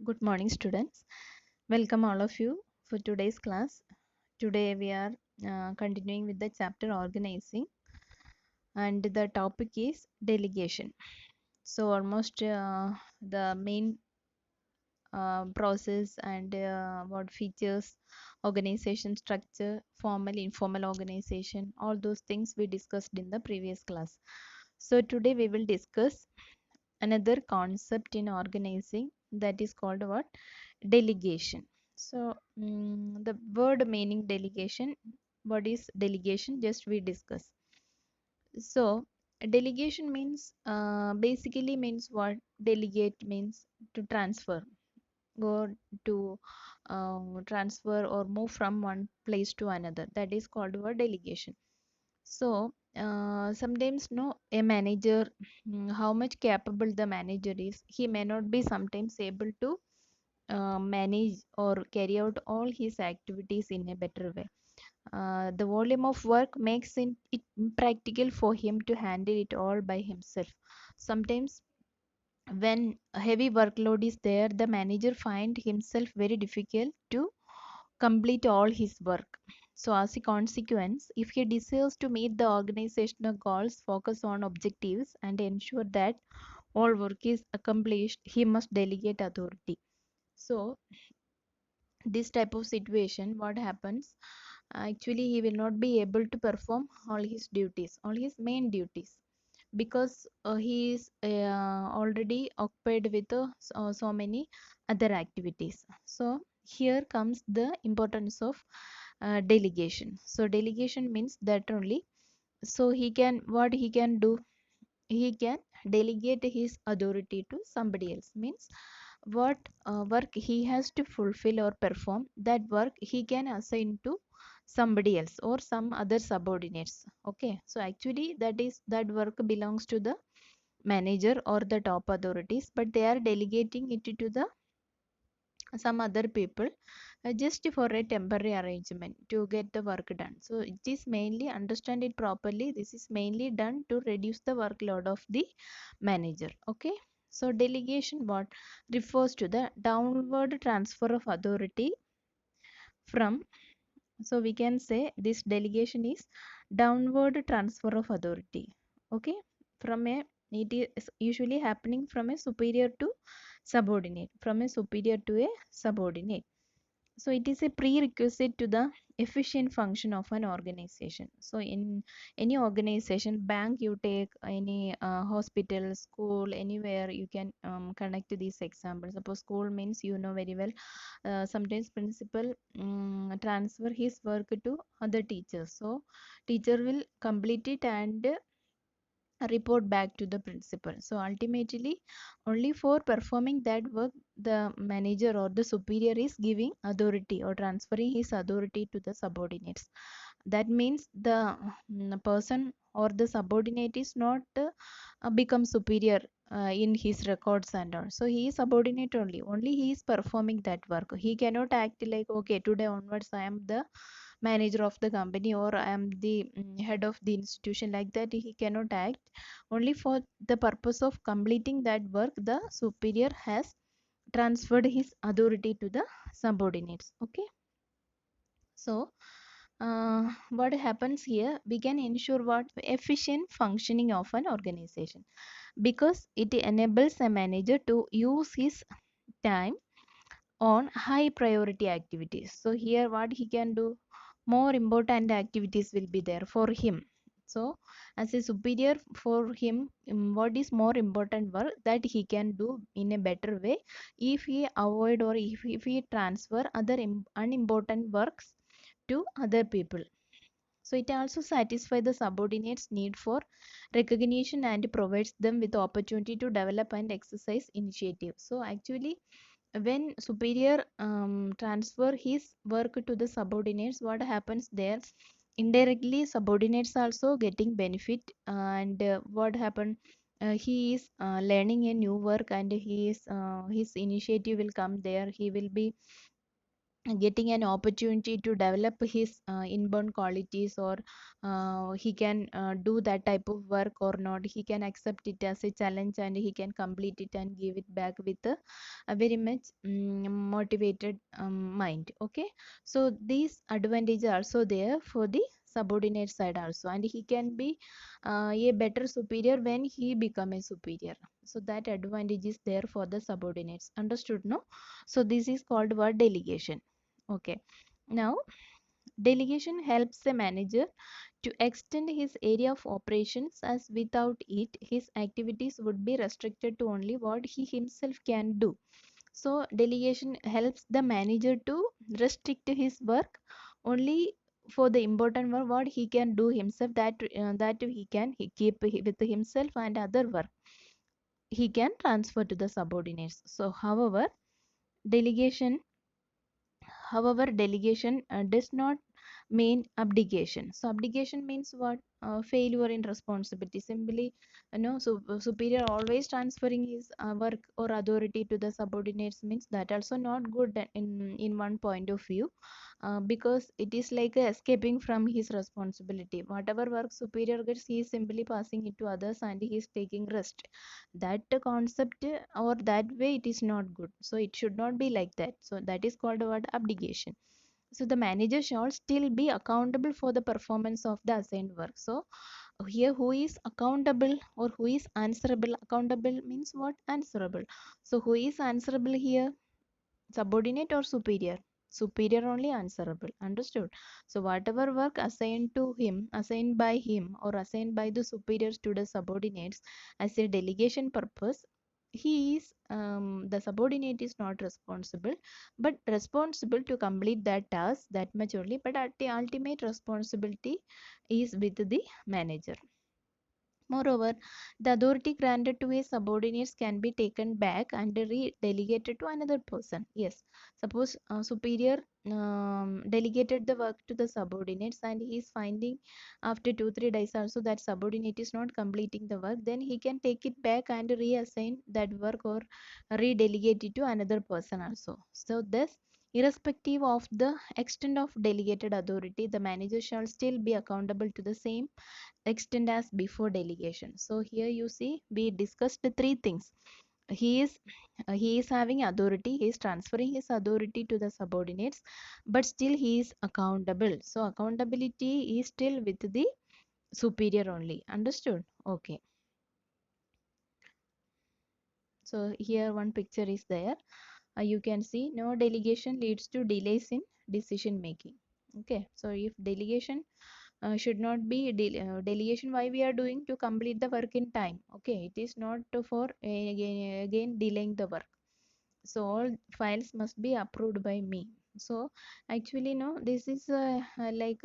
Good morning, students. Welcome all of you for today's class. Today we are continuing with the chapter organizing, and the topic is delegation. So, almost the main process and what features organization structure, formal, informal organization, all those things we discussed in the previous class. So, today we will discuss another concept in organizing, that is called what? Delegation. So the word meaning delegation, what is delegation, just we discuss. So delegation means basically means what? Delegate means to transfer, go to transfer or move from one place to another, that is called word delegation. So sometimes no, a manager, how much capable the manager is, he may not be sometimes able to manage or carry out all his activities in a better way. The volume of work makes it impractical for him to handle it all by himself. Sometimes when a heavy workload is there, the manager find himself very difficult to complete all his work. So as a consequence, if he desires to meet the organizational goals, focus on objectives, and ensure that all work is accomplished, he must delegate authority. So this type of situation, what happens, actually he will not be able to perform all his duties, all his main duties, because he is already occupied with so many other activities. So here comes the importance of delegation. So delegation means that only, so he can, what he can do, he can delegate his authority to somebody else. Means what work he has to fulfill or perform, that work he can assign to somebody else or some other subordinates. Okay, so actually that work belongs to the manager or the top authorities, but they are delegating it to the some other people, just for a temporary arrangement to get the work done. So it is mainly, understand it properly, this is mainly done to reduce the workload of the manager. Okay, so delegation what refers to the downward transfer of authority from, so we can say this delegation is downward transfer of authority. Okay, from a, it is usually happening from a superior to subordinate, from a superior to a subordinate. So it is a prerequisite to the efficient function of an organization. So in any organization, bank you take, any hospital, school, anywhere you can connect to these examples. Suppose school means you know very well, sometimes principal transfer his work to other teachers, so teacher will complete it and report back to the principal. So ultimately, only for performing that work, the manager or the superior is giving authority or transferring his authority to the subordinates. That means the person or the subordinate is not become superior in his records and all. So he is subordinate only. Only he is performing that work. He cannot act like, okay, today onwards I am the manager of the company or I am the head of the institution, like that he cannot act. Only for the purpose of completing that work, the superior has transferred his authority to the subordinates. Okay, so what happens here, we can ensure what efficient functioning of an organization, because it enables a manager to use his time on high priority activities. So here what he can do, more important activities will be there for him. So as a superior, for him, what is more important work that he can do in a better way if he avoid or if he transfer other unimportant works to other people. So it also satisfies the subordinates need for recognition and provides them with the opportunity to develop and exercise initiative. So actually when superior transfer his work to the subordinates, what happens there, indirectly subordinates also getting benefit, and what happened, he is learning a new work, and he is his initiative will come there, he will be getting an opportunity to develop his inborn qualities, or he can do that type of work or not. He can accept it as a challenge and he can complete it and give it back with a very much motivated mind. Okay, so these advantages are also there for the subordinate side also, and he can be a better superior when he become a superior. So that advantage is there for the subordinates. Understood, no? So this is called what? Delegation. Okay. Now, delegation helps a manager to extend his area of operations, as without it, his activities would be restricted to only what he himself can do. So, delegation helps the manager to restrict his work only for the important work what he can do himself, that he keep with himself, and other work he can transfer to the subordinates. So, delegation delegation does not mean abdication. So abdication means what? Failure in responsibility. Simply, so superior always transferring his work or authority to the subordinates means that also not good in one point of view, because it is like escaping from his responsibility. Whatever work superior gets, he is simply passing it to others and he is taking rest. That concept or that way, it is not good. So it should not be like that. So that is called what? Abdication. So the manager shall still be accountable for the performance of the assigned work. So here, who is accountable or who is answerable? Accountable means what? Answerable. So who is answerable here? Subordinate or superior? Superior only answerable. Understood? So whatever work assigned to him, assigned by him or assigned by the superiors to the subordinates as a delegation purpose, he is the subordinate is not responsible, but responsible to complete that task, that much only. But at the ultimate responsibility is with the manager. Moreover, the authority granted to a subordinates can be taken back and re-delegated to another person. Yes, suppose superior delegated the work to the subordinates, and he is finding after 2 3 days also that subordinate is not completing the work, then he can take it back and reassign that work or re-delegate it to another person also. So thus, irrespective of the extent of delegated authority, the manager shall still be accountable to the same extent as before delegation. So here you see we discussed the three things. He is having authority, he is transferring his authority to the subordinates, but still he is accountable. So accountability is still with the superior only. Understood? Okay. So here one picture is there. You can see no delegation leads to delays in decision making. Okay, so if delegation should not be delegation, why we are doing? To complete the work in time. Okay, it is not for again delaying the work. So all files must be approved by me. So actually no, this is like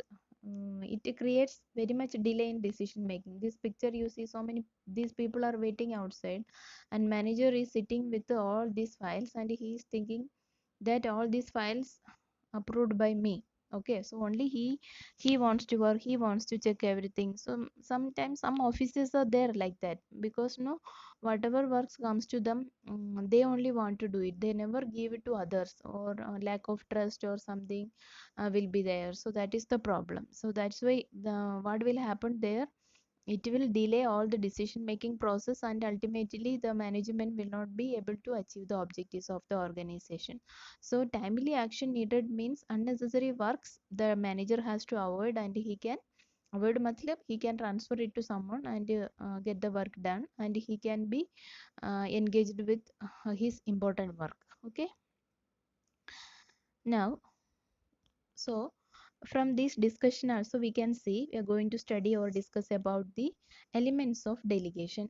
it creates very much delay in decision making. This picture you see, so many these people are waiting outside, and manager is sitting with all these files, and he is thinking that all these files approved by me. Okay, so only he wants to work, he wants to check everything. So sometimes some offices are there like that, because no, whatever works comes to them, they only want to do it, they never give it to others, or lack of trust or something will be there. So that is the problem. So that's why the what will happen there, it will delay all the decision making process, and ultimately the management will not be able to achieve the objectives of the organization. So timely action needed means unnecessary works the manager has to avoid, and he can avoid matlab he can transfer it to someone and get the work done, and he can be engaged with his important work. Okay, now, so from this discussion also we can see we are going to study or discuss about the elements of delegation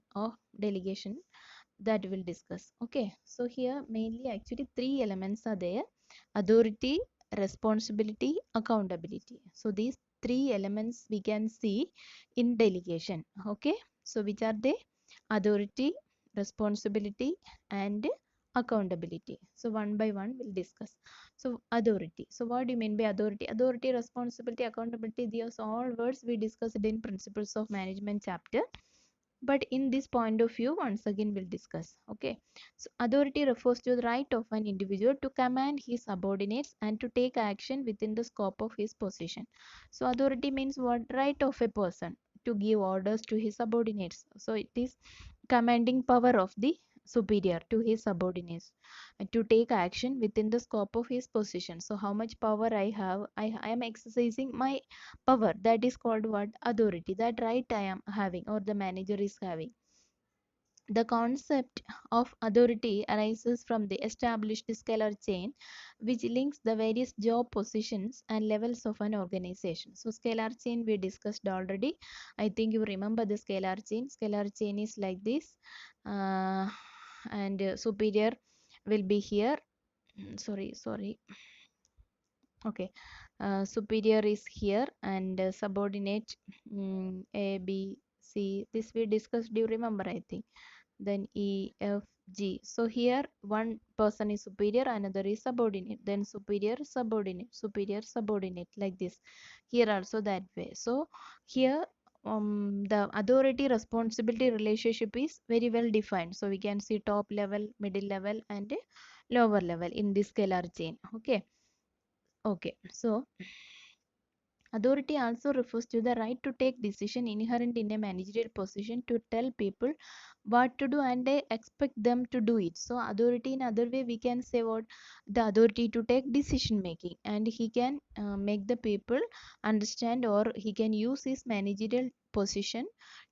that we'll discuss. Okay, so here mainly actually three elements are there: authority, responsibility, accountability. So these three elements we can see in delegation. Okay, so which are they? Authority, responsibility, and accountability. So one by one we'll discuss. So authority, so what do you mean by authority? Authority, responsibility, accountability, these all words we discussed in principles of management chapter. but in this point of view once again we'll discuss. Okay, so authority refers to the right of an individual to command his subordinates and to take action within the scope of his position. So authority means what? Right of a person to give orders to his subordinates. So it is commanding power of the superior to his subordinates and to take action within the scope of his position. So how much power I have, I am exercising my power, that is called what? Authority. That right I am having or the manager is having. The concept of authority arises from the established scalar chain, which links the various job positions and levels of an organization. So, scalar chain we discussed already. I think you remember the scalar chain. Scalar chain is like this, uh, and superior will be here. Sorry. Okay, superior is here, and subordinate, A, B, C. This we discussed. Do you remember? I think then E, F, G. So here one person is superior, another is subordinate, then superior, subordinate, like this. Here also that way. So here the authority responsibility relationship is very well defined. So we can see top level, middle level, and lower level in this scalar chain. Okay. So authority also refers to the right to take decision inherent in a managerial position to tell people what to do and they expect them to do it. So authority in other way we can say what? The authority to take decision making, and he can make the people understand, or he can use his managerial position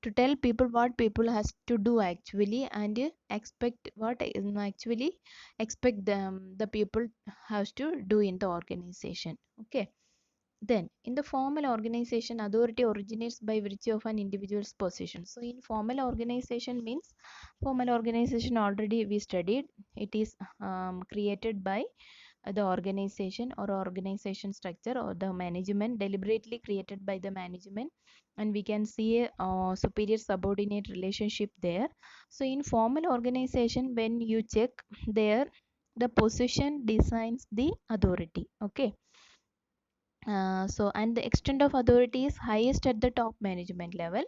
to tell people what people has to do actually, and expect what actually expect them the people has to do in the organization. Okay, then, in the formal organization, authority originates by virtue of an individual's position. So, in formal organization means, formal organization already we studied. It is created by the organization or organization structure or the management, deliberately created by the management, and we can see a superior subordinate relationship there. So, in formal organization, when you check there, the position designs the authority. Okay, and the extent of authority is highest at the top management level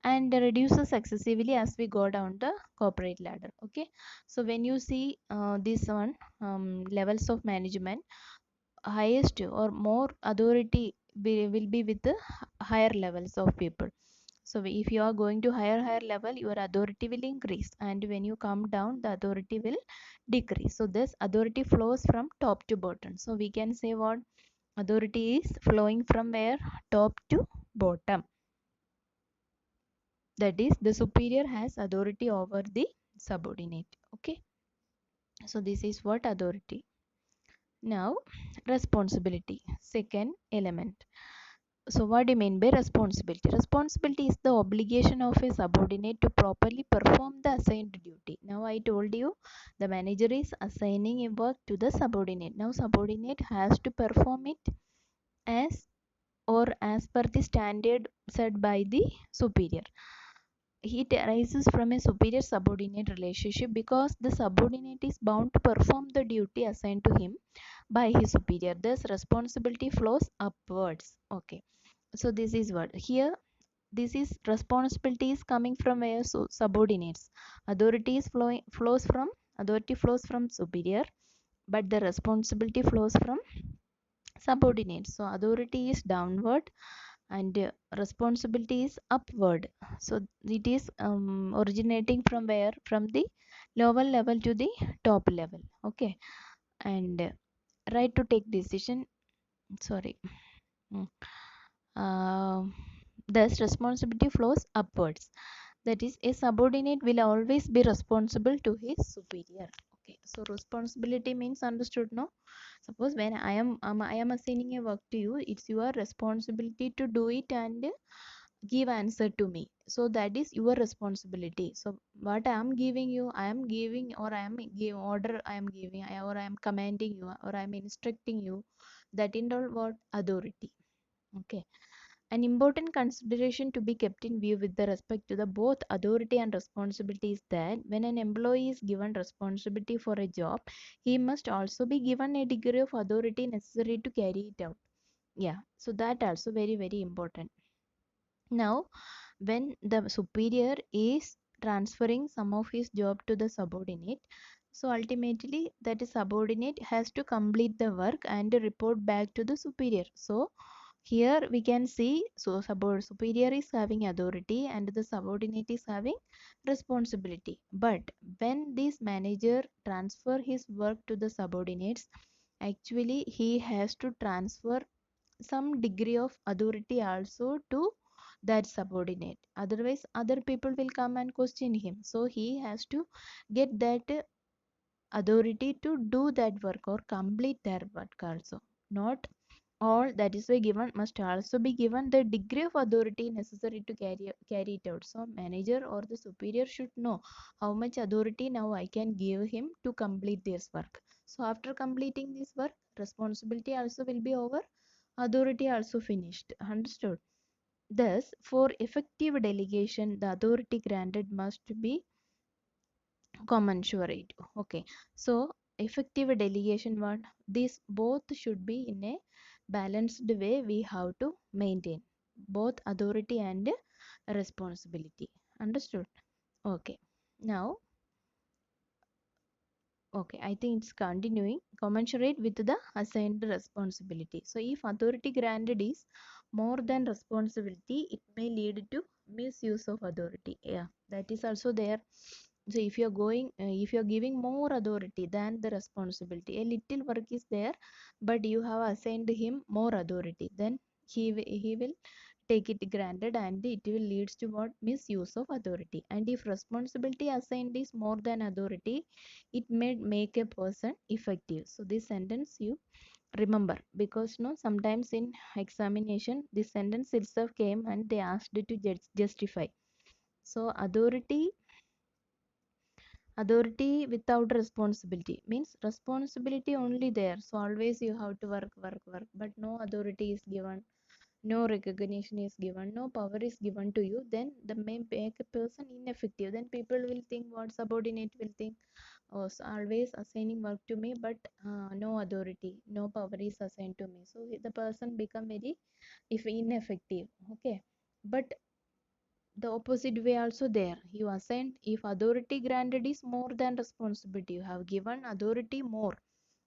and reduces excessively as we go down the corporate ladder. Okay, so when you see this one, levels of management, highest or more authority will be with the higher levels of people. So if you are going to higher level, your authority will increase, and when you come down, the authority will decrease. So this authority flows from top to bottom. So we can say what? Authority is flowing from where? Top to bottom. That is, the superior has authority over the subordinate. Okay, so this is what authority. Now, responsibility, second element. So what do you mean by responsibility? Responsibility is the obligation of a subordinate to properly perform the assigned duty. Now I told you the manager is assigning a work to the subordinate. Now subordinate has to perform it as or as per the standard set by the superior. It arises from a superior subordinate relationship because the subordinate is bound to perform the duty assigned to him by his superior. Thus responsibility flows upwards. Okay, so this is what here, this is responsibility is coming from where? So subordinates. Authority is authority flows from superior, but the responsibility flows from subordinates. So authority is downward and responsibility is upward. So it is originating from where? From the lower level to the top level. Okay, and right to take decision, sorry. Mm. Uh, Thus responsibility flows upwards. That is, a subordinate will always be responsible to his superior. Okay, so responsibility means understood, no? Suppose when I am assigning a work to you, it's your responsibility to do it and give answer to me. So that is your responsibility. So what I am giving you, I am giving, or I am giving order, I am giving, or I am commanding you, or I am instructing you. That involves what? Authority. Okay, an important consideration to be kept in view with the respect to the both authority and responsibility is that when an employee is given responsibility for a job, he must also be given a degree of authority necessary to carry it out. Yeah, so that also very important. Now, when the superior is transferring some of his job to the subordinate, so ultimately that subordinate has to complete the work and report back to the superior. So here we can see, so superior is having authority and the subordinate is having responsibility. But when this manager transfer his work to the subordinates, actually he has to transfer some degree of authority also to that subordinate. Otherwise, other people will come and question him. So he has to get that authority to do that work or complete their work also. Not all that is given must also be given the degree of authority necessary to carry it out. So manager or the superior should know how much authority now I can give him to complete this work. So after completing this work, responsibility also will be over, authority also finished. Understood? Thus, for effective delegation, the authority granted must be commensurate. Okay, so effective delegation, what these both should be in a balanced way. We have to maintain both authority and responsibility. Understood? Okay, now, okay, I think it's continuing commensurate with the assigned responsibility. So if authority granted is more than responsibility, it may lead to misuse of authority. Yeah, that is also there. So if you're going, if you're giving more authority than the responsibility, a little work is there, but you have assigned him more authority, then he will take it granted and it will leads to what? Misuse of authority. And if responsibility assigned is more than authority, it may make a person effective. So this sentence you remember, because no, sometimes in examination this sentence itself came and they asked you to justify. So authority without responsibility means responsibility only there, so always you have to work, but no authority is given, no recognition is given, no power is given to you, then the may make a person ineffective. Then people will think, what subordinate will think, oh, so always assigning work to me, but no authority, no power is assigned to me, so the person become very if ineffective. Okay, but the opposite way also there, you assign, if authority granted is more than responsibility, you have given authority more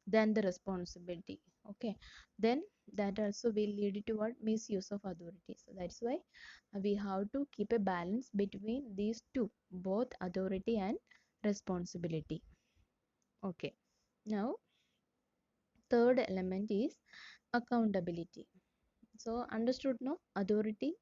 than the responsibility. Okay, then that also will lead to what? Misuse of authority. So that's why we have to keep a balance between these two, both authority and responsibility. Okay, now third element is accountability. So understood, no? Authority,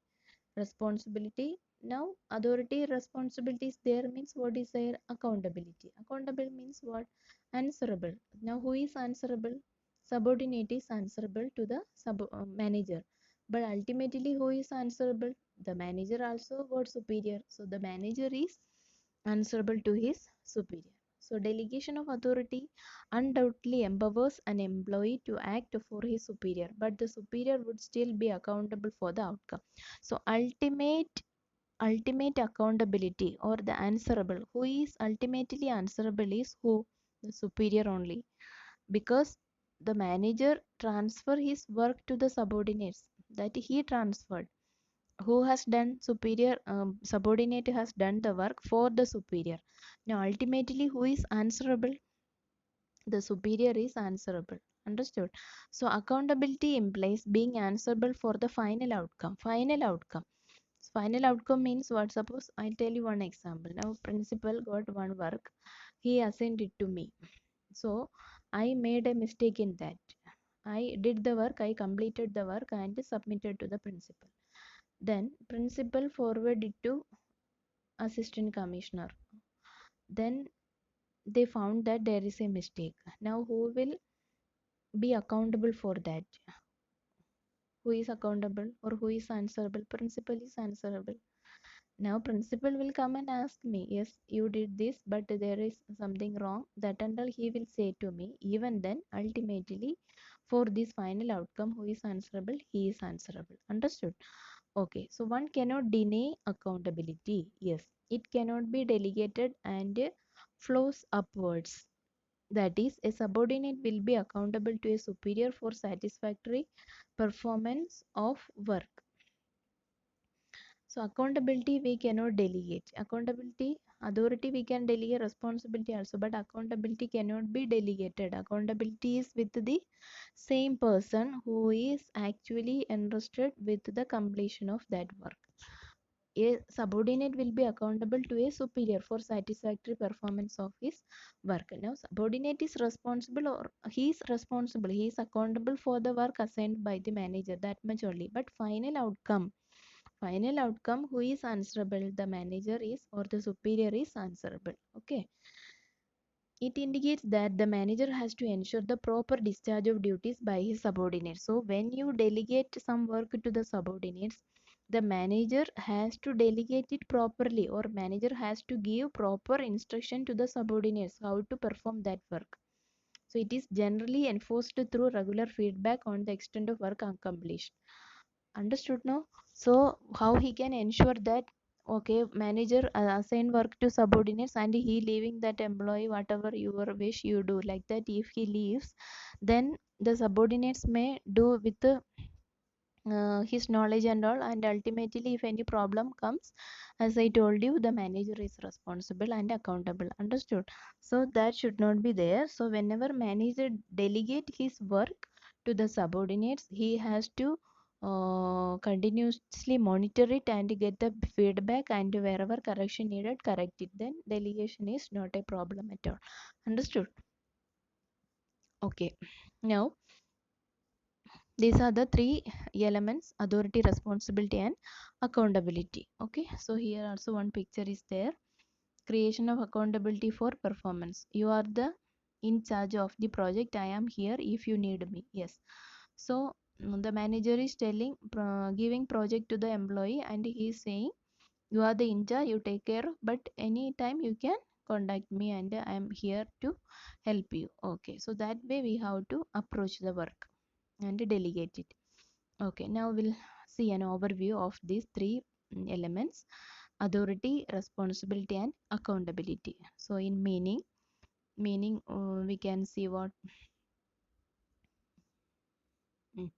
responsibility. Now authority, responsibility is there means what is there? Accountability. Accountable means what? Answerable. Now who is answerable? Subordinate is answerable to the manager, but ultimately who is answerable? The manager also got superior, so the manager is answerable to his superior. So delegation of authority undoubtedly empowers an employee to act for his superior, but the superior would still be accountable for the outcome. So ultimate accountability or the answerable, who is ultimately answerable is who? The superior only, because the manager transfer his work to the subordinates, that he transferred. Who has done? Superior, subordinate has done the work for the superior. Now ultimately who is answerable? The superior is answerable. Understood? So accountability implies being answerable for the final outcome. Final outcome means what? Suppose I'll tell you one example. Now principal got one work, he assigned it to me, so I made a mistake in that. I did the work, I completed the work and submitted to the principal. Then principal forwarded it to assistant commissioner. Then they found that there is a mistake. Now who will be accountable for that? Who is accountable or who is answerable? Principal is answerable. Now principal will come and ask me, yes, you did this, but there is something wrong. That and all he will say to me. Even then, ultimately, for this final outcome, who is answerable? He is answerable. Understood? Okay, so one cannot deny accountability. Yes, it cannot be delegated and flows upwards. That is, a subordinate will be accountable to a superior for satisfactory performance of work. So accountability we cannot delegate. Accountability, authority we can delegate, responsibility also, but accountability cannot be delegated. Accountability is with the same person who is actually entrusted with the completion of that work. A subordinate will be accountable to a superior for satisfactory performance of his work. Now subordinate is responsible, or he is responsible, he is accountable for the work assigned by the manager, that much only. But final outcome who is answerable, the manager is, or the superior is answerable. Okay, it indicates that the manager has to ensure the proper discharge of duties by his subordinates. So when you delegate some work to the subordinates, the manager has to delegate it properly, or manager has to give proper instruction to the subordinates how to perform that work. So it is generally enforced through regular feedback on the extent of work accomplished. Understood now? So how he can ensure that, okay, manager assign work to subordinates and he leaving that employee whatever your wish you do, like that if he leaves, then the subordinates may do with his knowledge and all, and ultimately if any problem comes, as I told you, the manager is responsible and accountable. Understood? So that should not be there. So whenever manager delegate his work to the subordinates, he has to continuously monitor it and get the feedback, and wherever correction needed, correct it. Then delegation is not a problem at all. Understood? Okay, now these are the three elements: authority, responsibility, and accountability. Okay, so here also one picture is there. Creation of accountability for performance. You are the in charge of the project, I am here if you need me. Yes. So the manager is telling, giving project to the employee, and he is saying, you are the in charge, you take care, but anytime you can contact me and I am here to help you. Okay, so that way we have to approach the work and delegate it. Okay, now we'll see an overview of these three elements: authority, responsibility, and accountability. So in meaning we can see what mm,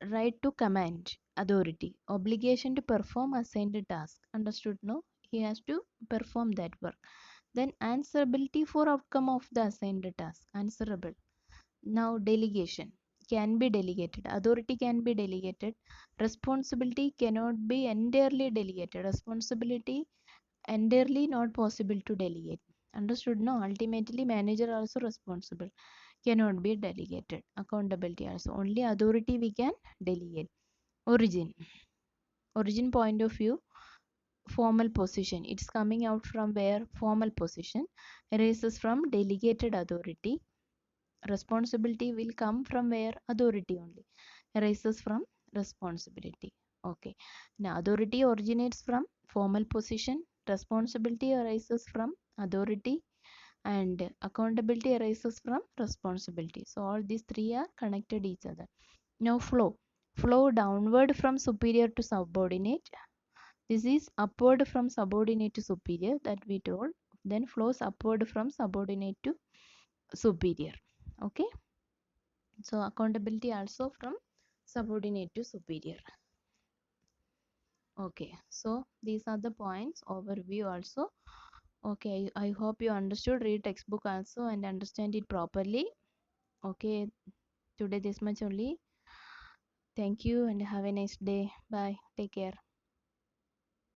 right to command, authority, obligation to perform assigned task. Understood? No, he has to perform that work. Then answerability for outcome of the assigned task, answerable. Now delegation can be delegated, authority can be delegated, responsibility cannot be entirely delegated, responsibility entirely not possible to delegate. Understood? No, ultimately manager also responsible, cannot be delegated. Accountability also, only authority we can delegate. Origin point of view, formal position, it's coming out from where? Formal position arises from delegated authority. Responsibility will come from where? Authority only arises from responsibility. Okay, now authority originates from formal position, responsibility arises from authority, and accountability arises from responsibility. So all these three are connected each other. Now flow downward from superior to subordinate. This is upward from subordinate to superior, that we told. Then flows upward from subordinate to superior. Okay, so accountability also from subordinate to superior. Okay, so these are the points overview also. Okay, I hope you understood. Read textbook also and understand it properly. Okay, today this much only. Thank you and have a nice day. Bye, take care.